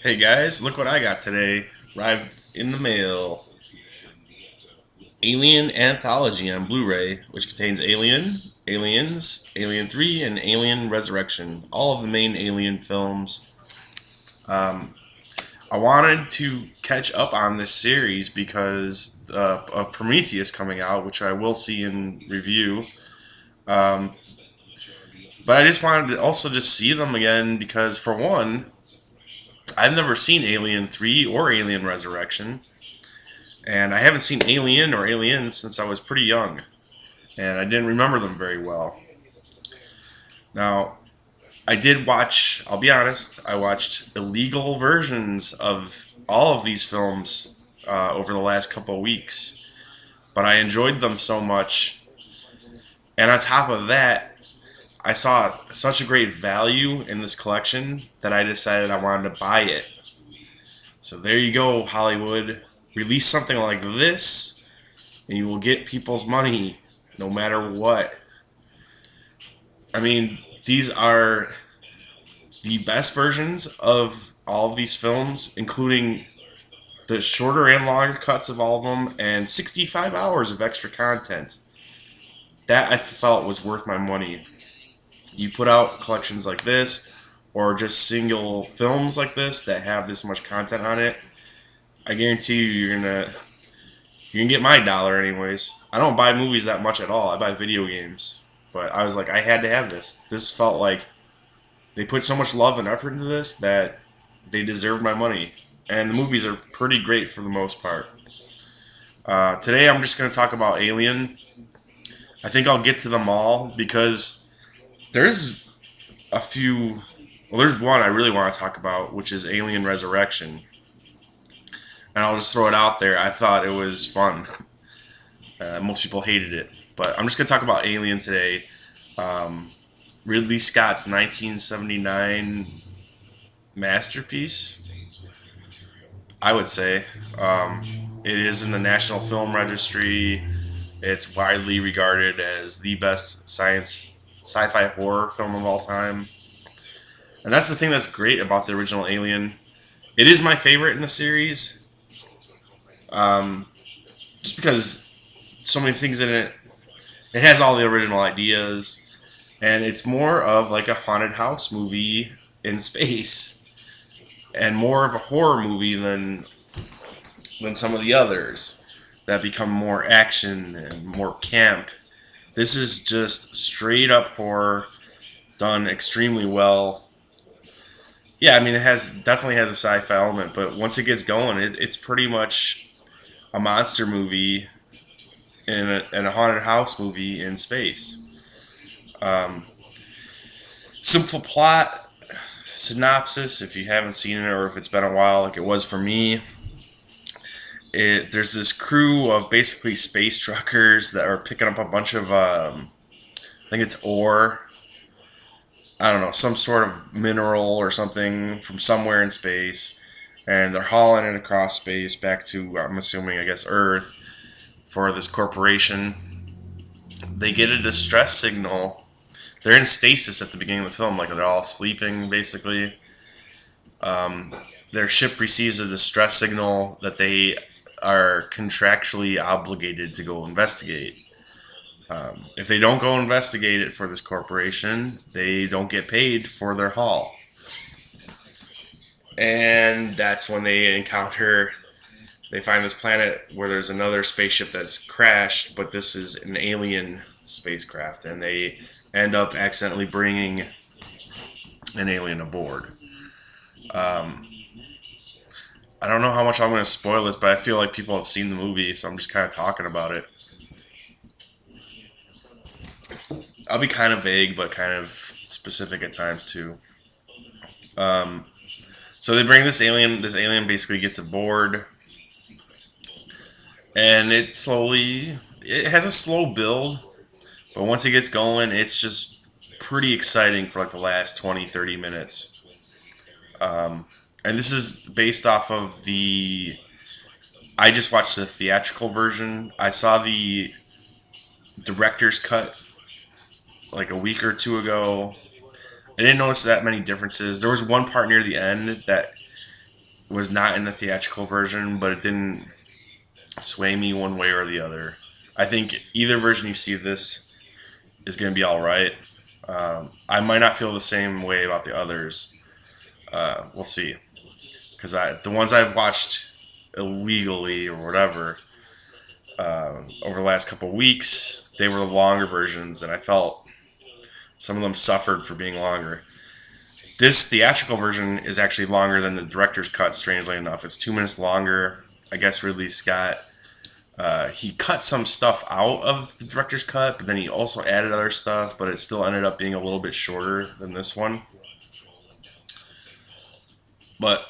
Hey guys, look what I got today. Arrived in the mail. Alien Anthology on Blu-ray, which contains Alien, Aliens, Alien 3, and Alien Resurrection. All of the main Alien films. Um, I wanted to catch up on this series because of Prometheus coming out, which I will see in review. Um, but I just wanted to also just see them again because, for one, I've never seen Alien 3 or Alien Resurrection. And I haven't seen Alien or Aliens since I was pretty young, and I didn't remember them very well. Now, I did watch, I'll be honest, I watched illegal versions of all of these films over the last couple of weeks, but I enjoyed them so much. And on top of that, I saw such a great value in this collection that I decided I wanted to buy it. So there you go, Hollywood. Release something like this, and you will get people's money no matter what. I mean, these are the best versions of all of these films, including the shorter and longer cuts of all of them, and 65 hours of extra content. That I felt was worth my money. You put out collections like this, or just single films like this that have this much content on it, I guarantee you're gonna get my dollar anyways. I don't buy movies that much at all. I buy video games. But I was like, I had to have this. This felt like they put so much love and effort into this that they deserved my money. And the movies are pretty great for the most part. Today I'm just going to talk about Alien. I think I'll get to them all because there's a few. Well, there's one I really want to talk about, which is Alien Resurrection. And I'll just throw it out there. I thought it was fun. Most people hated it. But I'm just going to talk about Alien today. Ridley Scott's 1979 masterpiece, I would say. It is in the National Film Registry. It's widely regarded as the best sci-fi horror film of all time. And that's the thing that's great about the original Alien. It is my favorite in the series. Just because so many things in it. It has all the original ideas, and it's more of like a haunted house movie in space, and more of a horror movie than some of the others that become more action and more camp. This is just straight up horror, done extremely well. Yeah, I mean definitely has a sci-fi element, but once it gets going, it's pretty much a monster movie in a haunted house movie in space. Um, Simple plot synopsis, if you haven't seen it or if it's been a while, like it was for me. There's this crew of basically space truckers that are picking up a bunch of, I think it's ore. I don't know, some sort of mineral or something from somewhere in space, and they're hauling it across space back to, I'm assuming, I guess, Earth for this corporation. They get a distress signal. They're in stasis at the beginning of the film, like they're all sleeping, basically. Their ship receives a distress signal that they are contractually obligated to go investigate. If they don't go investigate it for this corporation, they don't get paid for their haul. And that's when they find this planet where there's another spaceship that's crashed, but this is an alien spacecraft, and they end up accidentally bringing an alien aboard. I don't know how much I'm going to spoil this, but I feel like people have seen the movie, so I'm just kind of talking about it. I'll be kind of vague, but kind of specific at times too. So they bring this alien. This alien basically gets aboard, and it has a slow build, but once it gets going, it's just pretty exciting for like the last 20, 30 minutes. And this is based off of I just watched the theatrical version. I saw the director's cut like a week or two ago. I didn't notice that many differences. There was one part near the end that was not in the theatrical version, but it didn't sway me one way or the other. I think either version you see this is going to be all right. I might not feel the same way about the others. We'll see, because the ones I've watched illegally or whatever over the last couple of weeks, they were the longer versions, and I felt some of them suffered for being longer. This theatrical version is actually longer than the director's cut, strangely enough. It's 2 minutes longer. I guess Ridley Scott, he cut some stuff out of the director's cut, but then he also added other stuff, but it still ended up being a little bit shorter than this one. But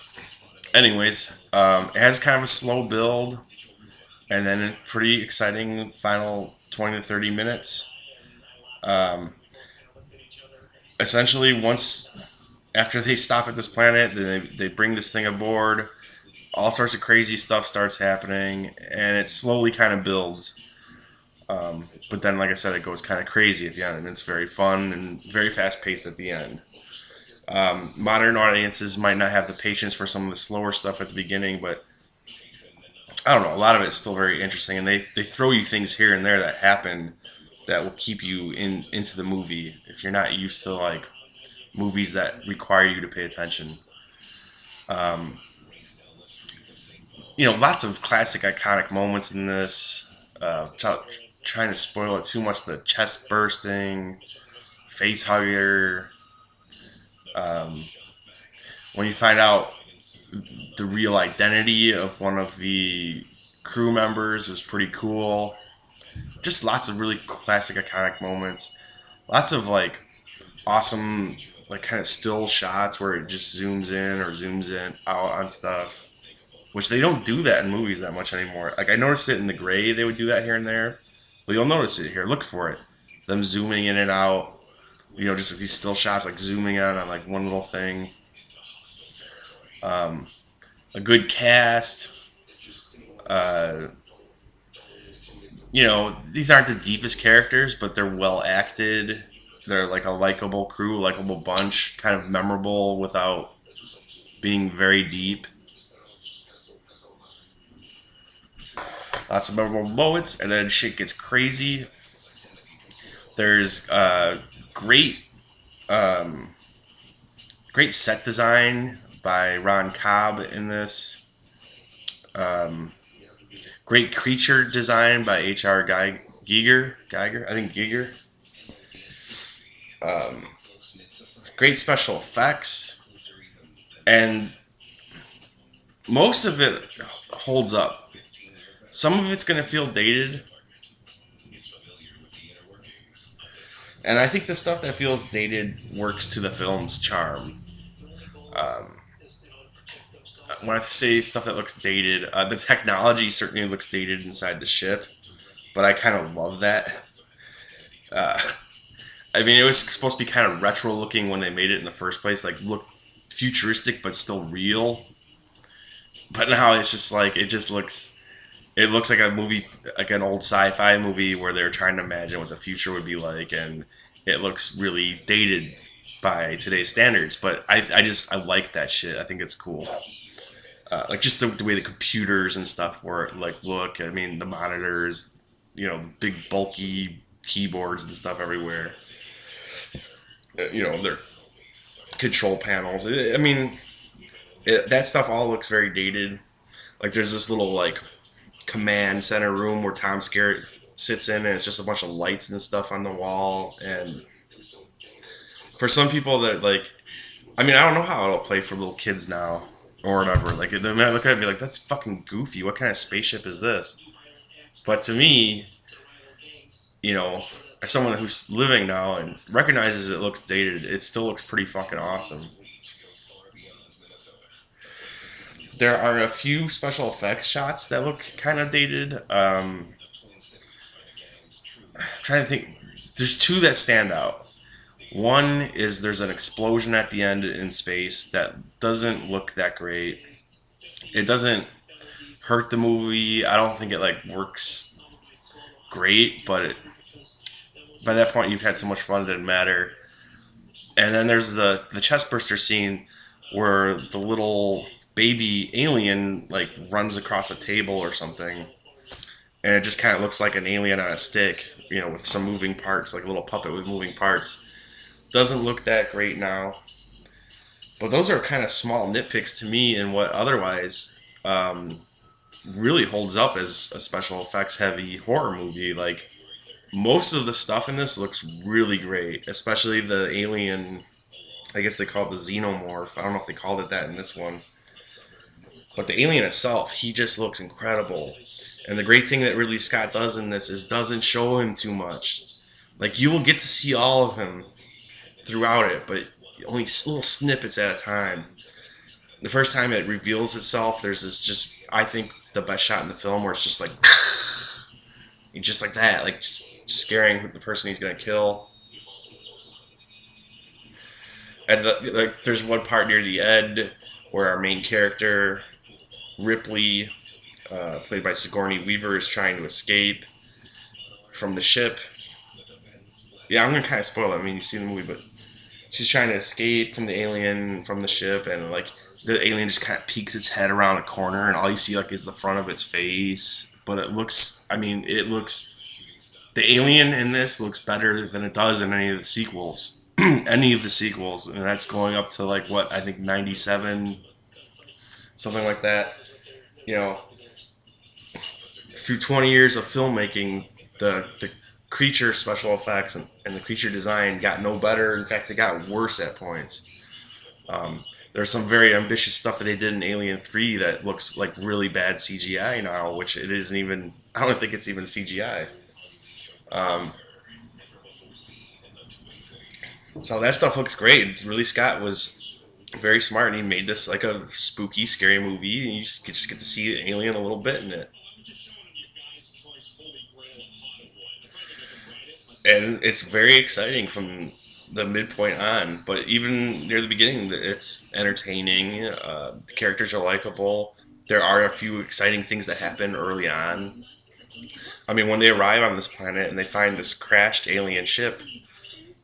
anyways, it has kind of a slow build, and then a pretty exciting final 20 to 30 minutes. Essentially, once after they stop at this planet, they bring this thing aboard. All sorts of crazy stuff starts happening, and it slowly kind of builds. But then, like I said, it goes kind of crazy at the end, and it's very fun and very fast-paced at the end. Modern audiences might not have the patience for some of the slower stuff at the beginning, but I don't know. A lot of it's still very interesting, and they throw you things here and there that happen that will keep you into the movie if you're not used to like movies that require you to pay attention. Lots of classic iconic moments in this. Without trying to spoil it too much, the chest bursting, face hugger. When you find out the real identity of one of the crew members was pretty cool. Just lots of really classic iconic moments. Lots of like awesome like kind of still shots where it just zooms in or zooms in out on stuff, which they don't do that in movies that much anymore. Like I noticed it in The Gray, they would do that here and there, but you'll notice it here. Look for it, them zooming in and out. Just like these still shots, like zooming out on like one little thing. A good cast. These aren't the deepest characters, but they're well acted. They're like a likable crew, likable bunch, kind of memorable without being very deep. Lots of memorable moments, and then shit gets crazy. There's great set design by Ron Cobb in this. Great creature design by H.R. Geiger. I think Geiger. Great special effects. And most of it holds up. Some of it's going to feel dated. And I think the stuff that feels dated works to the film's charm. When I say stuff that looks dated, the technology certainly looks dated inside the ship, but I kind of love that. It was supposed to be kind of retro looking when they made it in the first place, like look futuristic but still real. But now it's just like it looks like a movie, like an old sci-fi movie where they're trying to imagine what the future would be like, and it looks really dated by today's standards. But I like that shit. I think it's cool. Like just the way the computers and stuff look. I mean, the monitors, big bulky keyboards and stuff everywhere. Their control panels. That stuff all looks very dated. Like there's this little like command center room where Tom Skerritt sits in, and it's just a bunch of lights and stuff on the wall. And for some people that I don't know how it'll play for little kids now or whatever. Like they might look at it and be like, "That's fucking goofy. What kind of spaceship is this?" But to me, as someone who's living now and recognizes it looks dated, it still looks pretty fucking awesome. There are a few special effects shots that look kind of dated. I'm trying to think. There's two that stand out. One is there's an explosion at the end in space that doesn't look that great. It doesn't hurt the movie. I don't think it works great, but by that point you've had so much fun it didn't matter. And then there's the chest burster scene where the little baby alien like runs across a table or something, and it just kind of looks like an alien on a stick, with some moving parts, like a little puppet with moving parts. Doesn't look that great now, but those are kind of small nitpicks to me, and what otherwise really holds up as a special effects heavy horror movie. Like, most of the stuff in this looks really great, especially the alien. I guess they call it the xenomorph. I don't know if they called it that in this one. But the alien itself, he just looks incredible. And the great thing that Ridley Scott does in this is doesn't show him too much. Like, you will get to see all of him throughout it, but only little snippets at a time. The first time it reveals itself, there's this just, I think, the best shot in the film where it's just like, just like that, like scaring the person he's going to kill. And there's one part near the end where our main character, Ripley, played by Sigourney Weaver, is trying to escape from the ship. Yeah, I'm going to kind of spoil it. I mean, you've seen the movie, but she's trying to escape from the alien, from the ship, and like the alien just kind of peeks its head around a corner, and all you see like is the front of its face. But it looks, the alien in this looks better than it does in any of the sequels. Any of the sequels, and that's going up to like what I think 97, something like that. Through 20 years of filmmaking, the creature special effects and the creature design got no better. In fact, they got worse at points. There's some very ambitious stuff that they did in Alien 3 that looks like really bad CGI now, which it isn't even. I don't think it's even CGI. So that stuff looks great. Ridley Scott was very smart, and he made this like a spooky, scary movie, and you just get to see the alien a little bit in it. And it's very exciting from the midpoint on, but even near the beginning, it's entertaining. The characters are likable. There are a few exciting things that happen early on. I mean, when they arrive on this planet and they find this crashed alien ship,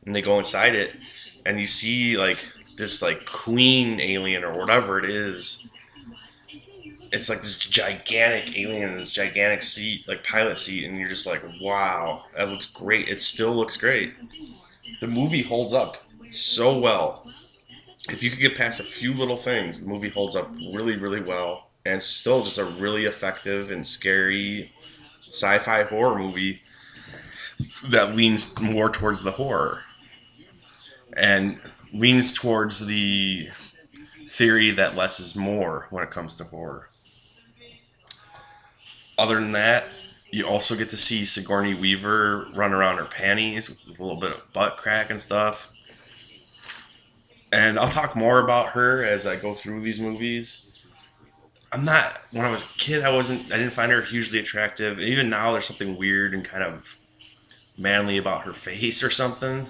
and they go inside it, and you see like this like queen alien or whatever it is. It's like this gigantic alien, this gigantic seat, like pilot seat, and you're just like, wow, that looks great. It still looks great. The movie holds up so well. If you could get past a few little things, the movie holds up really, really well, and it's still just a really effective and scary sci-fi horror movie that leans more towards the horror and leans towards the theory that less is more when it comes to horror. Other than that, you also get to see Sigourney Weaver run around her panties with a little bit of butt crack and stuff. And I'll talk more about her as I go through these movies. When I was a kid, I didn't find her hugely attractive. And even now, there's something weird and kind of manly about her face or something.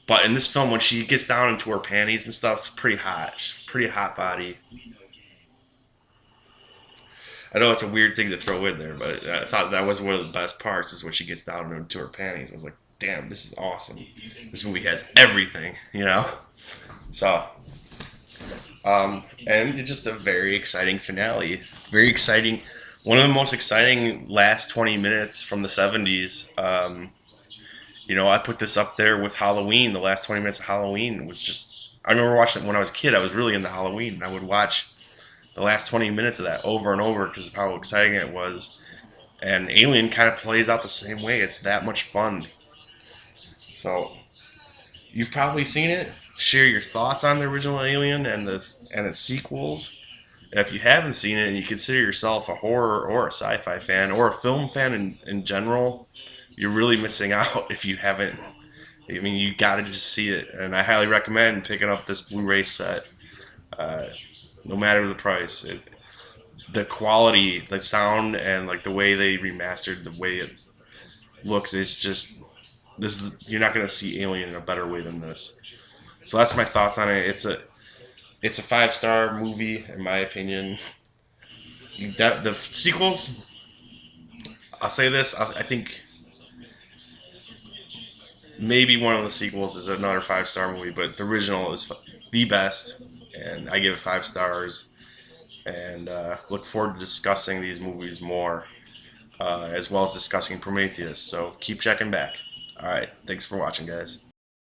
But in this film, when she gets down into her panties and stuff, pretty hot. She's a pretty hot body. I know it's a weird thing to throw in there, but I thought that was one of the best parts, is when she gets down into her panties. I was like, damn, this is awesome. This movie has everything, So, and it's just a very exciting finale. Very exciting. One of the most exciting last 20 minutes from the 70s. I put this up there with Halloween. The last 20 minutes of Halloween was just... I remember watching it when I was a kid. I was really into Halloween, and I would watch the last 20 minutes of that over and over because of how exciting it was. And Alien kind of plays out the same way. It's that much fun. So, you've probably seen it. Share your thoughts on the original Alien and its sequels. If you haven't seen it and you consider yourself a horror or a sci-fi fan or a film fan in general, you're really missing out if you haven't. I mean, you gotta just see it, and I highly recommend picking up this Blu-ray set. No matter the price, the quality, the sound, and like the way they remastered, the way it looks, is just this. You're not gonna see Alien in a better way than this. So that's my thoughts on it. It's a 5-star movie in my opinion. The sequels, I'll say this, I think maybe one of the sequels is another 5-star movie, but the original is the best, and I give it 5 stars. And look forward to discussing these movies more, as well as discussing Prometheus. So keep checking back. All right, thanks for watching, guys.